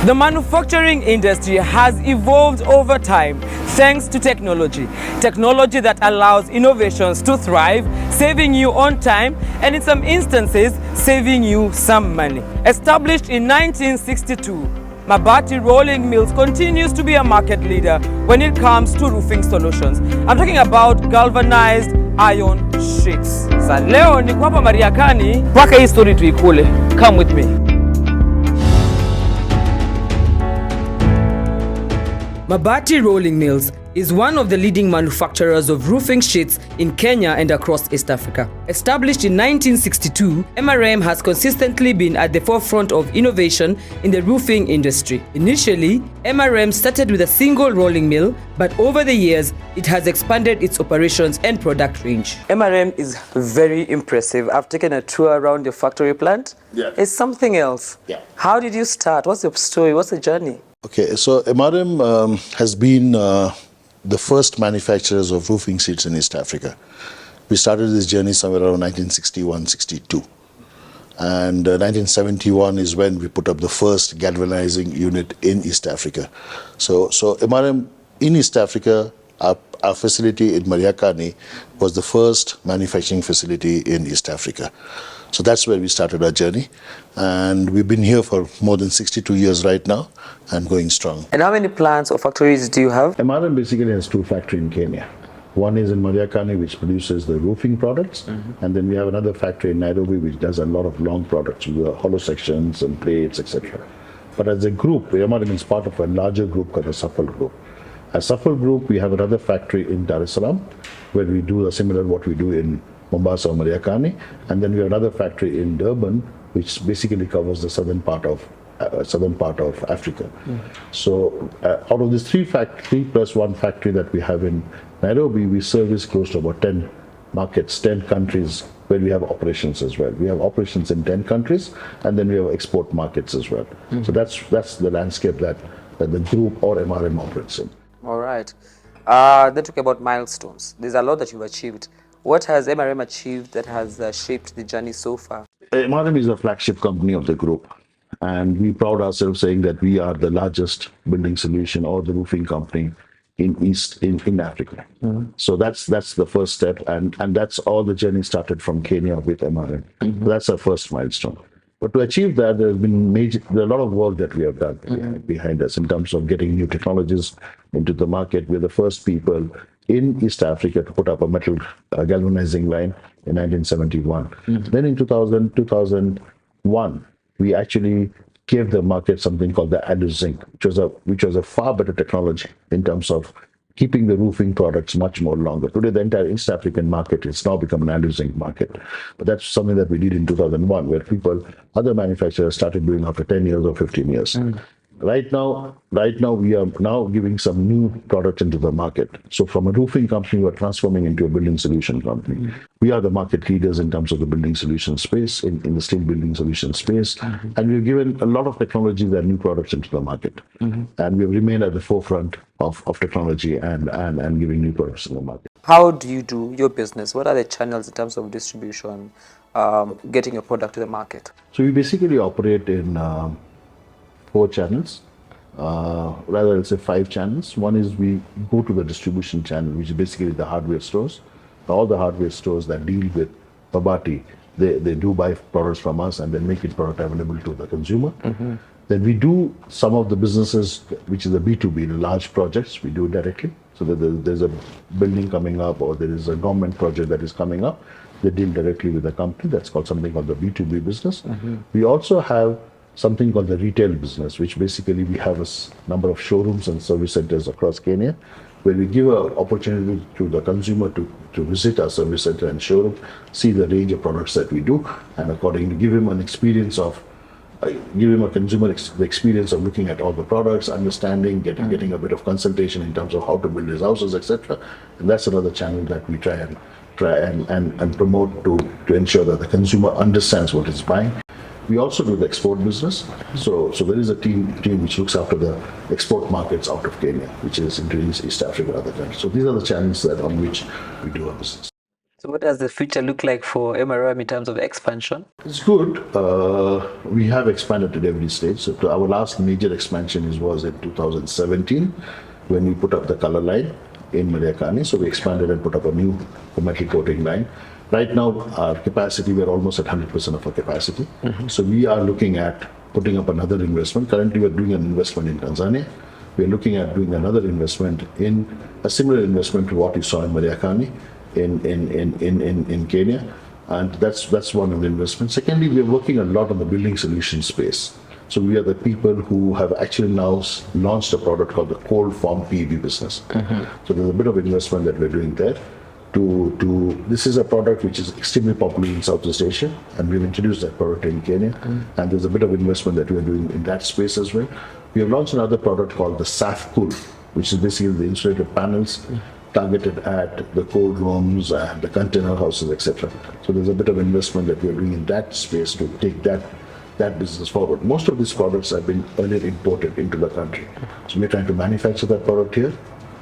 The manufacturing industry has evolved over time thanks to technology. Technology that allows innovations to thrive, saving you on time and in some instances, saving you some money. Established in 1962, Mabati Rolling Mills continues to be a market leader when it comes to roofing solutions. I'm talking about galvanized iron sheets. Sa leo niko hapa Mariakani mpaka hii story tuikule. Come with me. Mabati Rolling Mills is one of the leading manufacturers of roofing sheets in Kenya and across East Africa. Established in 1962, MRM has consistently been at the forefront of innovation in the roofing industry. Initially, MRM started with a single rolling mill, but over the years, it has expanded its operations and product range. MRM is very impressive. I've taken a tour around your factory plant. Yeah. It's something else. Yeah. How did you start? What's your story? What's the journey? Okay, so MRM has been the first manufacturers of roofing sheets in East Africa. We started this journey somewhere around 1961-62. And 1971 is when we put up the first galvanizing unit in East Africa. So MRM in East Africa, our facility in Mariakani was the first manufacturing facility in East Africa. So that's where we started our journey. And we've been here for more than 62 years right now and going strong. And how many plants or factories do you have? MRM basically has two factories in Kenya. One is in Mariakani, which produces the roofing products. And then we have another factory in Nairobi, which does a lot of long products, hollow sections and plates, etc. But as a group, MRM is part of a larger group called the Safal Group. As Safal Group, we have another factory in Dar es Salaam, where we do similar what we do in Mombasa or Mariakani, and then we have another factory in Durban, which basically covers the southern part of Africa. So out of these three plus one factory that we have in Nairobi, we service close to about 10 markets, 10 countries where we have operations as well. We have operations in 10 countries, and then we have export markets as well. So that's the landscape that the group or MRM operates in. All right. Then talk about milestones. There's a lot that you've achieved. What has MRM achieved that has shaped the journey so far? MRM is a flagship company of the group, and we proud ourselves saying that we are the largest building solution or the roofing company in Africa. So that's the first step, and that's all the journey started from Kenya with MRM. That's our first milestone. But to achieve that, there's a lot of work that we have done behind us in terms of getting new technologies into the market. We're the first people in East Africa to put up a metal galvanizing line in 1971. Then in 2001, we actually gave the market something called the alu zinc, which was a far better technology in terms of keeping the roofing products much more longer. Today, the entire East African market has now become an alu zinc market. But that's something that we did in 2001, where other manufacturers started doing after 10 years or 15 years. Right now, we are now giving some new products into the market. So from a roofing company, we are transforming into a building solution company. We are the market leaders in terms of the building solution space, in the steel building solution space. And we've given a lot of technologies and new products into the market. And we've remained at the forefront of technology and giving new products in the market. How do you do your business? What are the channels in terms of distribution, getting your product to the market? So we basically operate in 4 channels, rather let's say 5 channels. One is we go to the distribution channel, which is basically the hardware stores. All the hardware stores that deal with Mabati, they do buy products from us and then make it product available to the consumer. Then we do some of the businesses, which is the B2B, the large projects, we do directly. So that there's a building coming up or there is a government project that is coming up, they deal directly with the company. That's called something called the B2B business. We also have something called the retail business, which basically we have a number of showrooms and service centers across Kenya, where we give an opportunity to the consumer to visit our service center and showroom, see the range of products that we do, and accordingly give him an experience of, the experience of looking at all the products, understanding, getting a bit of consultation in terms of how to build his houses, etc. And that's another channel that we try and promote to ensure that the consumer understands what he's buying. We also do the export business. So there is a team which looks after the export markets out of Kenya, which is into East Africa and other countries. So these are the channels on which we do our business. So what does the future look like for MRM in terms of expansion? It's good. We have expanded at every stage. So our last major expansion was in 2017 when we put up the color line in Mariakani. So we expanded and put up a new metal coating line. Right now, our capacity, we're almost at 100% of our capacity. So we are looking at putting up another investment. Currently, we're doing an investment in Tanzania. We're looking at doing another investment in a similar investment to what you saw in Mariakani in Kenya. And that's one of the investments. Secondly, we're working a lot on the building solution space. So we are the people who have actually now launched a product called the cold form PEB business. So there's a bit of investment that we're doing there. This is a product which is extremely popular in Southeast Asia, and we've introduced that product in Kenya. And there's a bit of investment that we are doing in that space as well. We have launched another product called the SAF Cool, which is basically the insulated panels targeted at the cold rooms and the container houses, etc. So there's a bit of investment that we're doing in that space to take that business forward. Most of these products have been earlier imported into the country. So we're trying to manufacture that product here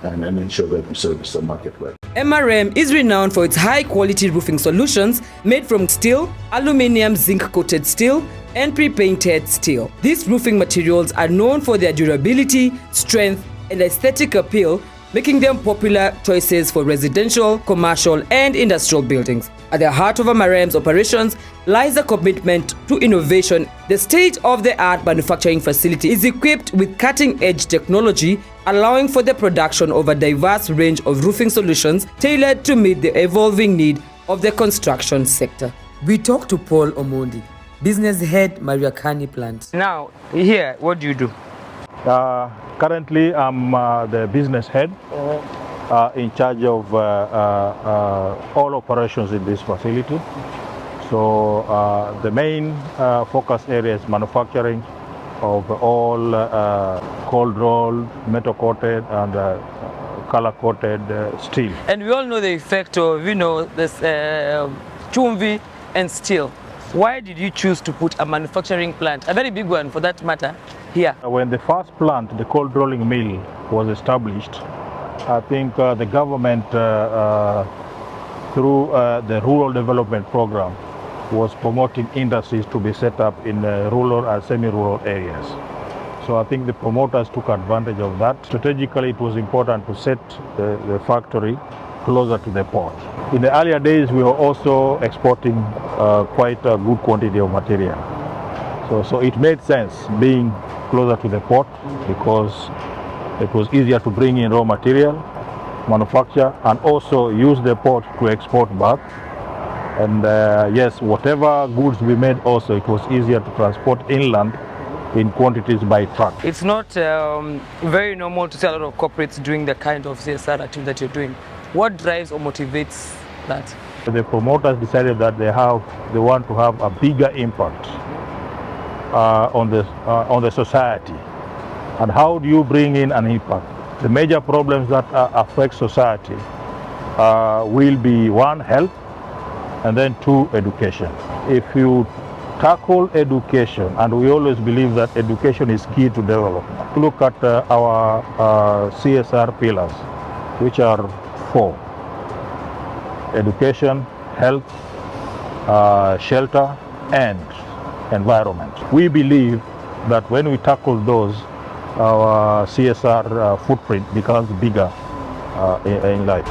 and ensure that we service the market well. MRM is renowned for its high-quality roofing solutions made from steel, aluminium, zinc-coated steel, and pre-painted steel. These roofing materials are known for their durability, strength, and aesthetic appeal, making them popular choices for residential, commercial, and industrial buildings. At the heart of MRM's operations lies a commitment to innovation. The state-of-the-art manufacturing facility is equipped with cutting-edge technology, allowing for the production of a diverse range of roofing solutions tailored to meet the evolving need of the construction sector. We talked to Paul Omondi, business head, Mariakani plant. Now, here, what do you do? Currently, I'm the business head in charge of all operations in this facility. So the main focus area is manufacturing of all cold rolled, metal coated, and color coated steel. And we all know the effect of, this chumvi and steel. Why did you choose to put a manufacturing plant, a very big one for that matter, here? When the first plant, the cold rolling mill, was established, I think the government, through the rural development program, was promoting industries to be set up in rural and semi-rural areas. So I think the promoters took advantage of that. Strategically, it was important to set the factory closer to the port. In the earlier days, we were also exporting quite a good quantity of material. So it made sense being closer to the port because it was easier to bring in raw material, manufacture, and also use the port to export back. And yes, whatever goods we made also, it was easier to transport inland in quantities by truck. It's not very normal to see a lot of corporates doing the kind of CSR activity that you're doing. What drives or motivates that? The promoters decided that they want to have a bigger impact on the society. And how do you bring in an impact? The major problems that affect society will be one, health, and then two, education. If you tackle education, and we always believe that education is key to development. Look at our CSR pillars, which are 4: education, health, shelter, and environment. We believe that when we tackle those, our CSR footprint becomes bigger in life.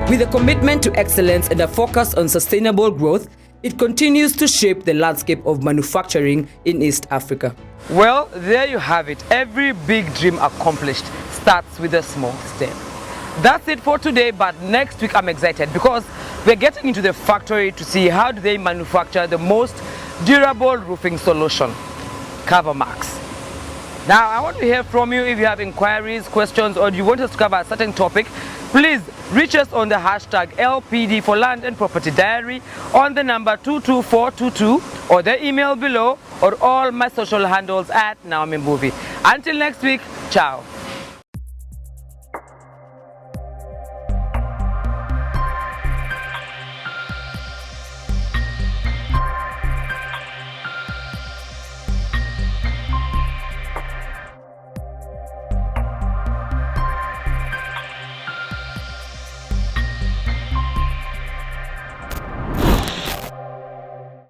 With a commitment to excellence and a focus on sustainable growth, it continues to shape the landscape of manufacturing in East Africa. Well, there you have it. Every big dream accomplished starts with a small step. That's it for today, but next week I'm excited because we're getting into the factory to see how do they manufacture the most durable roofing solution, Cover Max. Now, I want to hear from you. If you have inquiries, questions, or you want us to cover a certain topic, please reach us on the hashtag LPD for Land and Property Diary on the number 22422 or the email below or all my social handles at Naomi Mbuvi. Until next week, ciao.